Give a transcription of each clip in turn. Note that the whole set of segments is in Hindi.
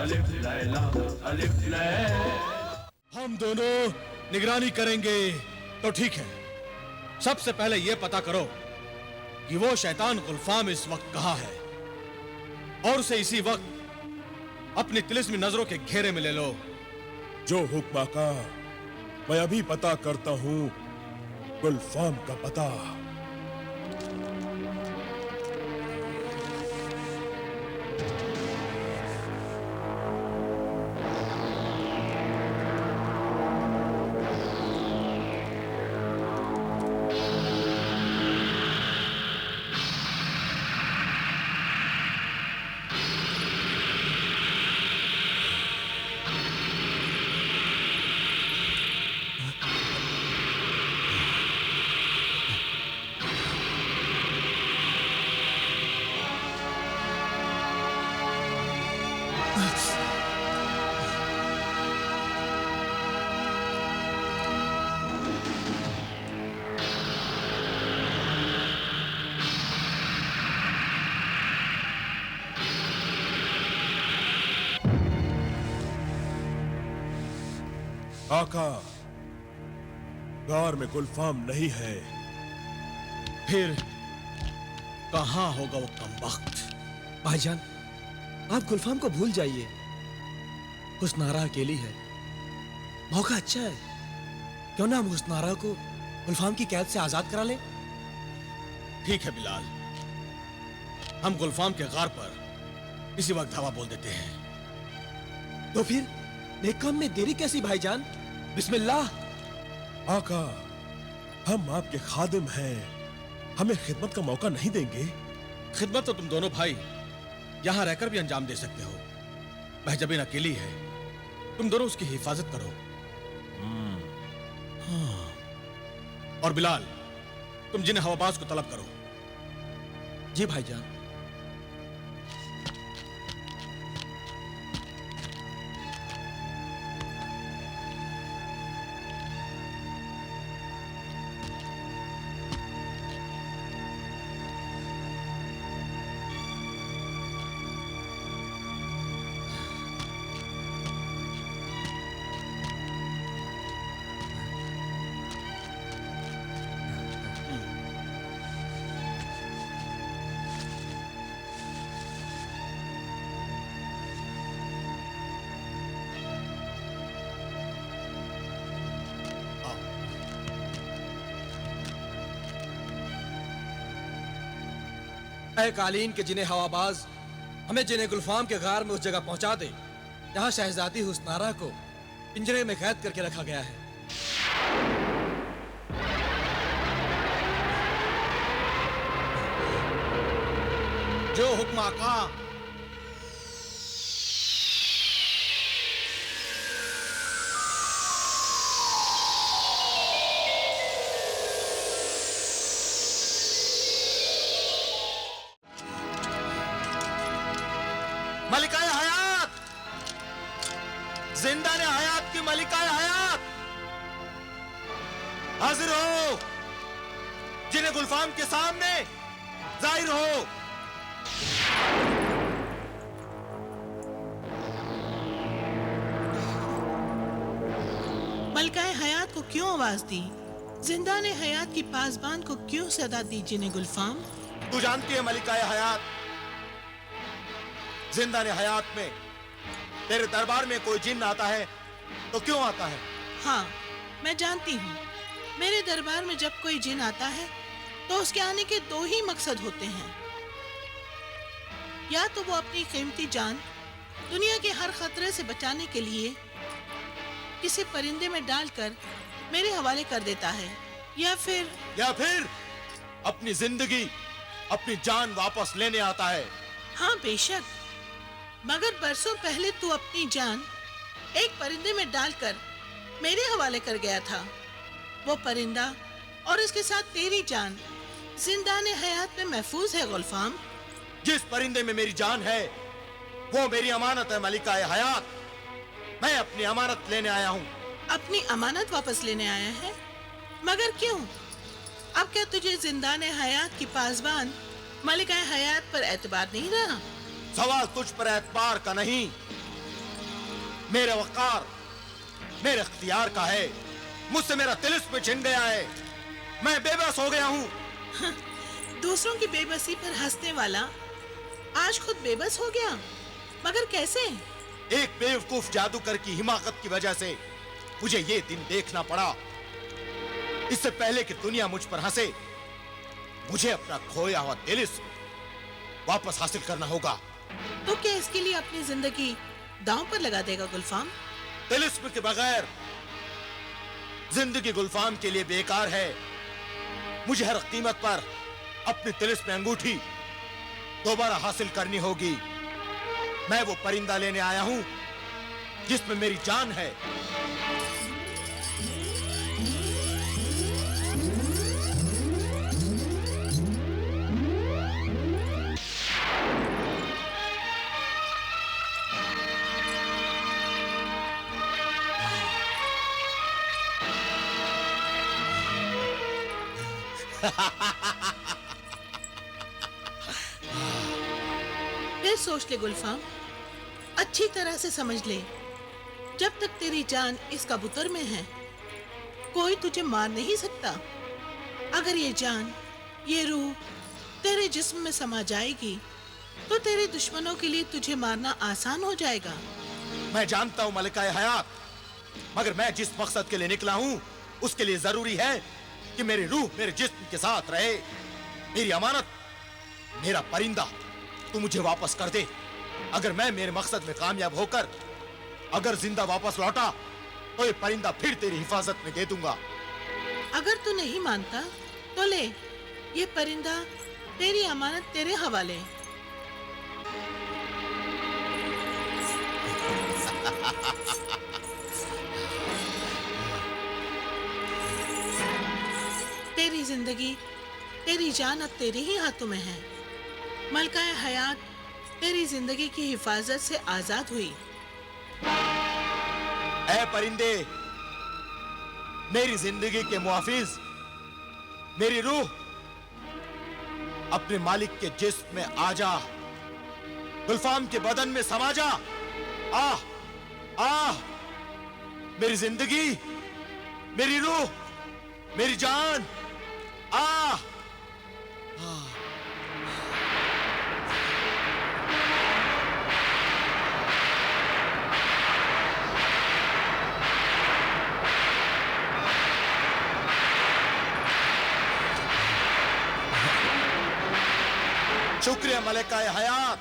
अलिफ लैला अलिफ लैला। हम दोनों निगरानी करेंगे तो ठीक है। सबसे पहले यह पता करो कि वो शैतान गुलफाम इस वक्त कहां है, और उसे इसी वक्त अपनी तिलिस्मी नजरों के घेरे में ले लो। जो हुक्म आका, मैं अभी पता करता हूं गुलफाम का पता। आका, गार में गुलफाम नहीं है। फिर कहां होगा वो कमबख्त? भाईजान, आप गुलफाम को भूल जाइए। हुस्नारा अकेली है, मौका अच्छा है। क्यों ना हम हुस्नारा को गुलफाम की कैद से आजाद करा लें? ठीक है बिलाल, हम गुलफाम के गार पर इसी वक्त धावा बोल देते हैं। तो फिर नेक काम में देरी कैसी भाईजान? बिस्मिल्लाह। आका, हम आपके खादिम हैं, हमें खिदमत का मौका नहीं देंगे? खिदमत तो तुम दोनों भाई यहां रहकर भी अंजाम दे सकते हो। महजबीन अकेली है, तुम दोनों उसकी हिफाजत करो। हाँ। और बिलाल, तुम जिन्हें हवाबाज को तलब करो। जी भाईजान। ऐ कालीन के जिन्हें हवाबाज हमें जिन्हें गुलफाम के गार में उस जगह पहुंचा दे जहां शहजादी हुस्नारा को पिंजरे में कैद करके रखा गया है। जो हुक्म आका। मलिकाए हयात, जिंदा ने हयात की मलिकाए हयात, हाजिर हो, जिन्हें गुलफाम के सामने जाहिर हो। मलिकाए हयात को क्यों आवाज दी? जिंदा ने हयात की पासबान को क्यों सदा दी? जिन्हें गुलफाम, तू जानती है मलिकाए हयात, जिंदा ने हयात में तेरे दरबार में कोई जिन्न आता है तो क्यों आता है? हाँ, मैं जानती हूँ। मेरे दरबार में जब कोई जिन आता है तो उसके आने के दो ही मकसद होते हैं। या तो वो अपनी कीमती जान दुनिया के हर खतरे से बचाने के लिए किसी परिंदे में डालकर मेरे हवाले कर देता है, या फिर अपनी जिंदगी, अपनी जान वापस लेने आता है। हाँ बेशक, मगर बरसों पहले तू अपनी जान एक परिंदे में डालकर मेरे हवाले कर गया था। वो परिंदा और इसके साथ तेरी जान जिंदाने हयात में महफूज है गुलफाम। जिस परिंदे में मेरी जान है वो मेरी अमानत है मलिकाए हयात। मैं अपनी अमानत लेने आया हूँ। अपनी अमानत वापस लेने आया है? मगर क्यों? अब क्या तुझे जिंदाने हयात की पासबान मलिकाए हयात पर एतबार नहीं रहा? सवाल तुझ पर एतबार का नहीं, मेरा वक़ार मेरे इख्तियार का है। मुझसे मेरा तिलिस्म छिन गया है। मैं बेबस हो गया हूँ। दूसरों की बेबसी पर हंसने वाला आज खुद बेबस हो गया, मगर कैसे? एक बेवकूफ जादूगर की हिमाकत की वजह से मुझे ये दिन देखना पड़ा। इससे पहले कि दुनिया मुझ पर हंसे, मुझे अपना खोया हुआ तिलिस्म वापस हासिल करना होगा। तो क्या इसके लिए अपनी जिंदगी दांव पर लगा देगा गुलफाम? तिलिस्म के बगैर जिंदगी गुलफाम के लिए बेकार है। मुझे हर कीमत पर अपनी तिलिस्म में अंगूठी दोबारा हासिल करनी होगी। मैं वो परिंदा लेने आया हूं जिसमें मेरी जान है। फिर सोच ले गुलफाम, अच्छी तरह से समझ ले, जब तक तेरी जान इस कबूतर में है कोई तुझे मार नहीं सकता। अगर ये जान, ये रूह तेरे जिस्म में समा जाएगी तो तेरे दुश्मनों के लिए तुझे मारना आसान हो जाएगा। मैं जानता हूं मलिकाए हयात, मगर मैं जिस मकसद के लिए निकला हूं उसके लिए जरूरी है कि मेरी रूह मेरे जिस्म के साथ रहे। मेरी अमानत, मेरा परिंदा तू मुझे वापस कर दे। अगर मैं मेरे मकसद में कामयाब होकर अगर जिंदा वापस लौटा तो ये परिंदा फिर तेरी हिफाजत में दे दूंगा। अगर तू नहीं मानता तो ले, ये परिंदा तेरी अमानत तेरे हवाले। तेरी जिंदगी, तेरी जान अब तेरे ही हाथों में है। मलकाए हयात तेरी जिंदगी की हिफाजत से आजाद हुई। ऐ परिंदे, मेरी जिंदगी के मुहाफिज, मेरी रूह अपने मालिक के जिस्म में आ जा, गुलफाम के बदन में समा जा। आह, मेरी जिंदगी, मेरी रूह, मेरी जान, आह। शुक्रिया मलिकाए हयात,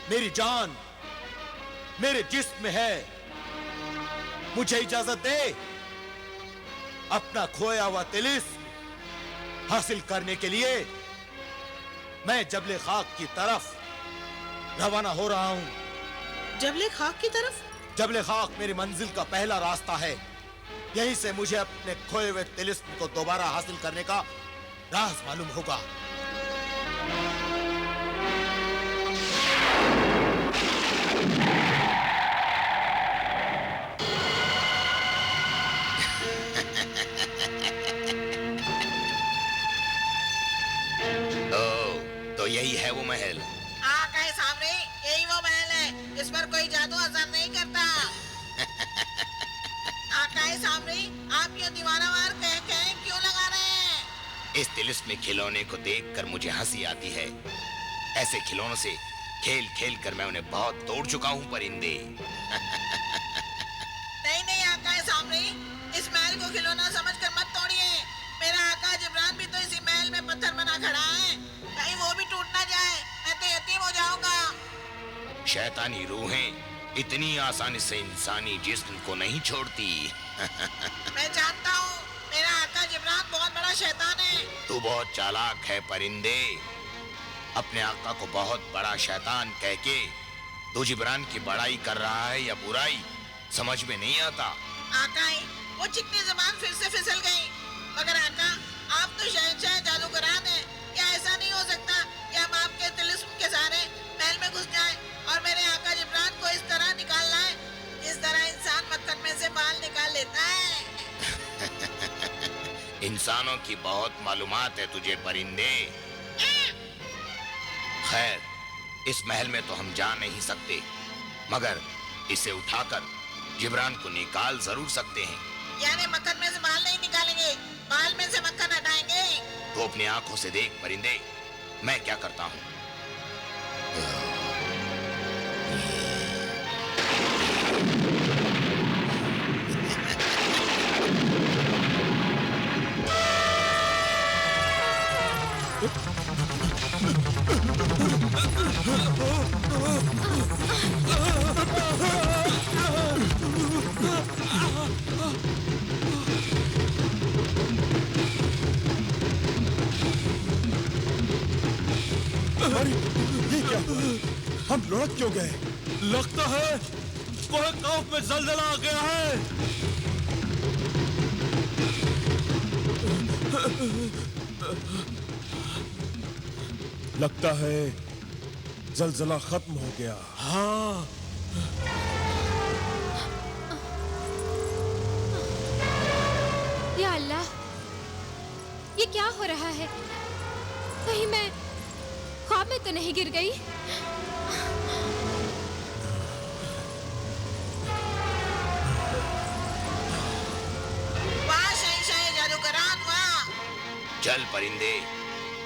मेरी जान मेरे जिस्म में है। मुझे इजाजत दे अपना खोया हुआ तिलिस्म हासिल करने के लिए मैं जबले खाक की तरफ रवाना हो रहा हूं। जबले खाक की तरफ? जबले खाक मेरी मंजिल का पहला रास्ता है। यहीं से मुझे अपने खोए हुए तिलिस्म को दोबारा हासिल करने का राज मालूम होगा। तो यही है वो महल। हाँ कहे सामने, यही वो महल है। इस पर कोई जादू असर नहीं करता। आकाए सामने, आप ये दीवानावार कह क्यों लगा रहे हैं? इस तिलिस्म खिलौने को देखकर मुझे हंसी आती है। ऐसे खिलौनों से खेल खेल कर मैं उन्हें बहुत तोड़ चुका हूँ परिंदे। नहीं आकाए सामने, इस महल को खिलौना समझकर मत तोड़िए। मेरा आका जिब्रान भी तो इसी महल में पत्थर बना खड़ा है। कहीं वो भी टूट ना जाए, मैं तो यतीम हो जाऊंगा। शैतानी रूहें इतनी आसानी से इंसानी जिस्म को नहीं छोड़ती। मैं जानता हूँ, मेरा आका जिब्रान बहुत बड़ा शैतान है। तू बहुत चालाक है परिंदे। अपने आका को बहुत बड़ा शैतान कह के तू जिब्रान की बड़ाई कर रहा है या बुराई, समझ में नहीं आता। आकाए, वो चिकनी ज़बान फिर से फिसल गई। मगर आका, आप तो शहंशाह जादूगरान हैं। क्या ऐसा नहीं हो सकता कि हम आपके तिलिस्म के सहारे महल में घुस जाएं और मेरे आका जिब्रान को इस तरह निकाल लाएं, जिस तरह इंसान मक्खन में से बाल निकाल लेता है? इंसानों की बहुत मालूमात है तुझे परिंदे। खैर, इस महल में तो हम जा नहीं सकते, मगर इसे उठाकर जिब्रान को निकाल जरूर सकते हैं। यानी मक्खन में से बाल नहीं निकालेंगे, बाल में से मक्खन हटाएंगे। तो अपनी आंखों से देख परिंदे, मैं क्या करता हूँ। अरे ये क्या हुआ? हम लुढ़क क्यों गए? लगता है कोहे कौफ में जलजला आ गया है। लगता है जलजला खत्म हो गया। हाँ, या अल्लाह, ये क्या हो रहा है? कहीं मैं ख्वाब में तो नहीं गिर गई? वाह शहंशाह जादूगरान, वाह। चल परिंदे,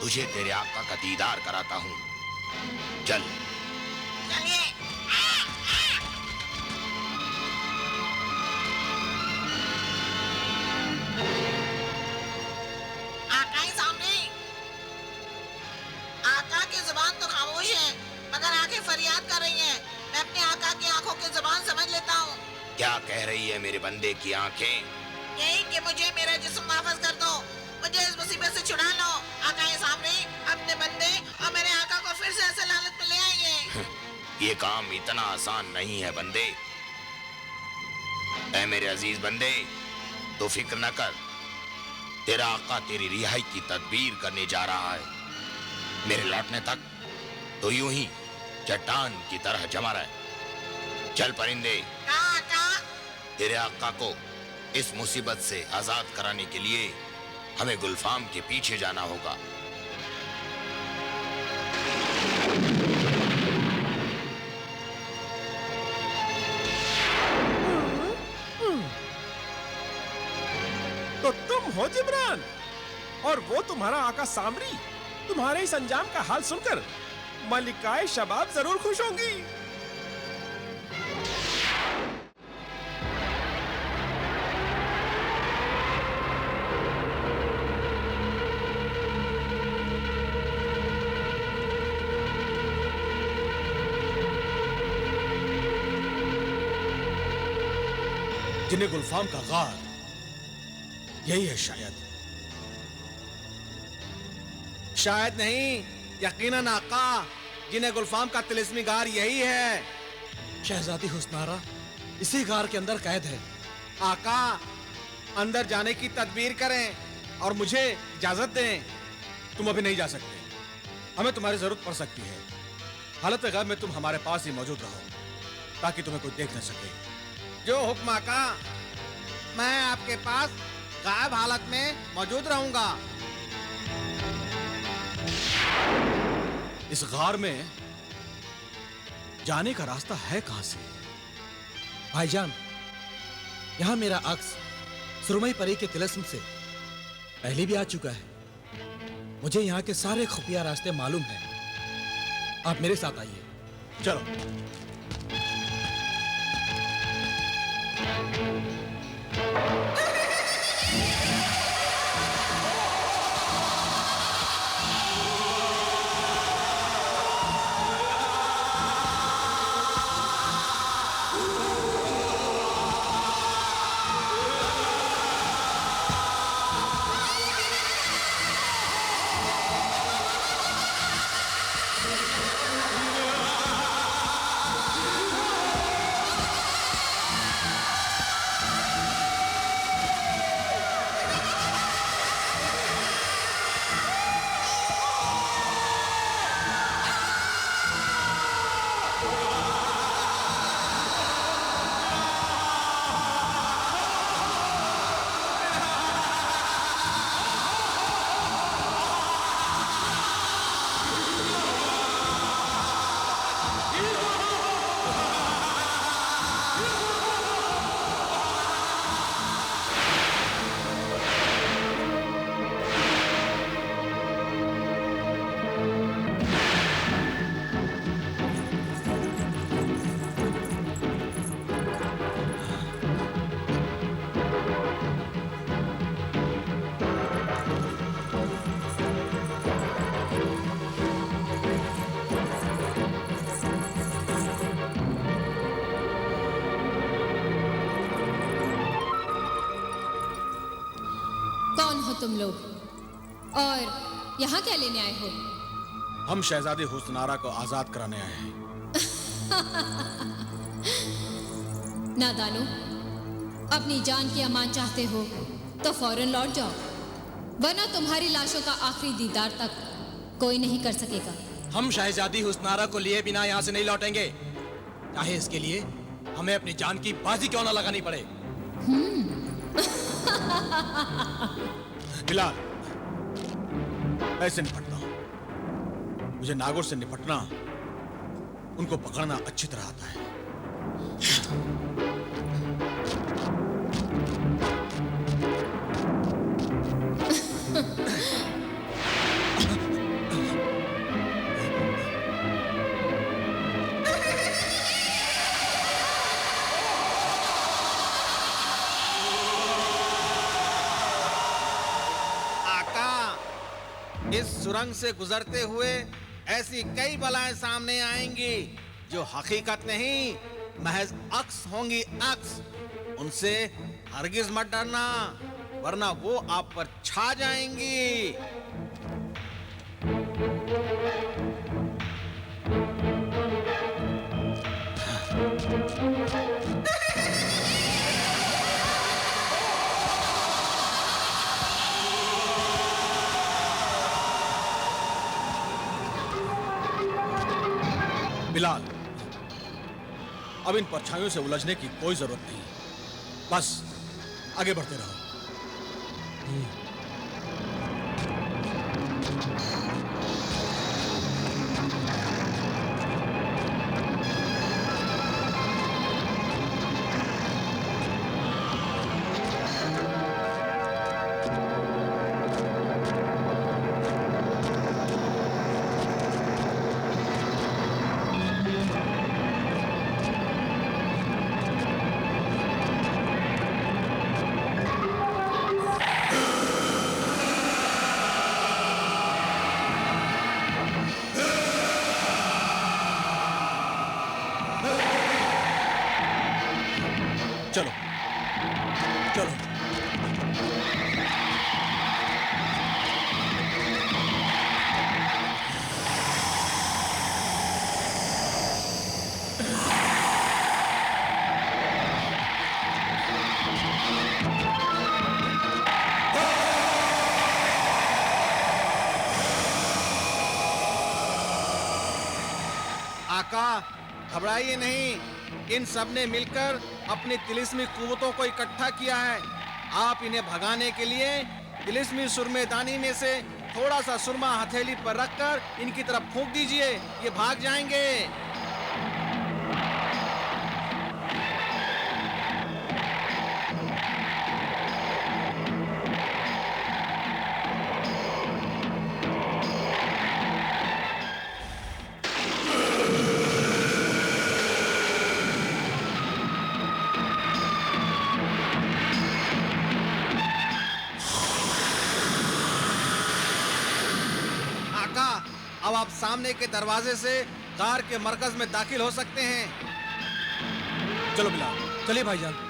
तुझे तेरे आका का दीदार कराता हूँ। चल। चलिए। आका ही सामने। आका की जुबान तो खामोश है, मगर आंखें फरियाद कर रही हैं। मैं अपने आका की आंखों की जुबान समझ लेता हूँ। क्या कह रही है मेरे बंदे की आंखें? यही कि मुझे मेरा जिस्म वापस कर दो, मुझे इस मुसीबत से छुड़ा लो। आका है सामने, अपने बंदे और मेरे आका को फिर से असल हालत में ले आइए। ये काम इतना आसान नहीं है बंदे। ऐ मेरे अजीज बंदे, तो फिक्र न कर, तेरा आका तेरी रिहाई की तदबीर करने जा रहा है। मेरे लौटने तक तो यूं ही चट्टान की तरह जमा रहे। चल परिंदे, कहाँ आका? तेरे आका को इस मुसीबत से आजाद कराने के लिए हमें गुलफाम के पीछे जाना होगा। तो तुम हो जिब्रान, और वो तुम्हारा आका सामरी। तुम्हारे इस अंजाम का हाल सुनकर मलिकाए शबाब जरूर खुश होंगी। जिन्हें गुलफाम का गार यही है शायद नहीं, यकीनन आका, जिन्हें गुलफाम का तिलिस्मी गार यही है। शहजादी हुस्नारा इसी गार के अंदर कैद है। आका, अंदर जाने की तदबीर करें और मुझे इजाजत दें। तुम अभी नहीं जा सकते, हमें तुम्हारी जरूरत पड़ सकती है। हालत गैब में तुम हमारे पास ही मौजूद रहो ताकि तुम्हें कोई देख न सके। जो हुक्म आका, मैं आपके पास गायब हालत में मौजूद रहूंगा। इस गार में जाने का रास्ता है कहां से? भाईजान, यहाँ मेरा अक्स सुरमई परी के तिलिस्म से पहले भी आ चुका है। मुझे यहाँ के सारे खुफिया रास्ते मालूम हैं। आप मेरे साथ आइए। चलो। तुम लोग और यहाँ क्या लेने आए हो? हम शहजादी हुस्नारा को आजाद कराने आए हैं। नादानो, अपनी जान की अमान चाहते हो तो फौरन लौट जाओ, वरना तुम्हारी लाशों का आखिरी दीदार तक कोई नहीं कर सकेगा। हम शहजादी हुस्नारा को लिए बिना यहाँ से नहीं लौटेंगे, चाहे इसके लिए हमें अपनी जान की बाजी क्यों ना लगानी पड़े। बिलाल, मैं इससे निपटता हूं। मुझे नागौर से निपटना, उनको पकड़ना अच्छी तरह आता है। इस सुरंग से गुजरते हुए ऐसी कई बलाएं सामने आएंगी जो हकीकत नहीं, महज अक्स होंगी, अक्स। उनसे हरगिज मत डरना, वरना वो आप पर छा जाएंगी। बिलाल, अब इन परछाइयों से उलझने की कोई जरूरत नहीं, बस आगे बढ़ते रहो। चलो चलो। आका, घबराइए नहीं, इन सब ने मिलकर अपनी तिलिस्मी कुव्वतों को इकट्ठा किया है। आप इन्हें भगाने के लिए तिलिस्मी सुरमेदानी में से थोड़ा सा सुरमा हथेली पर रखकर इनकी तरफ फूंक दीजिए, ये भाग जाएंगे। अब आप सामने के दरवाजे से कार के मरकज में दाखिल हो सकते हैं। चलो बिलाल, चलिए भाईजान।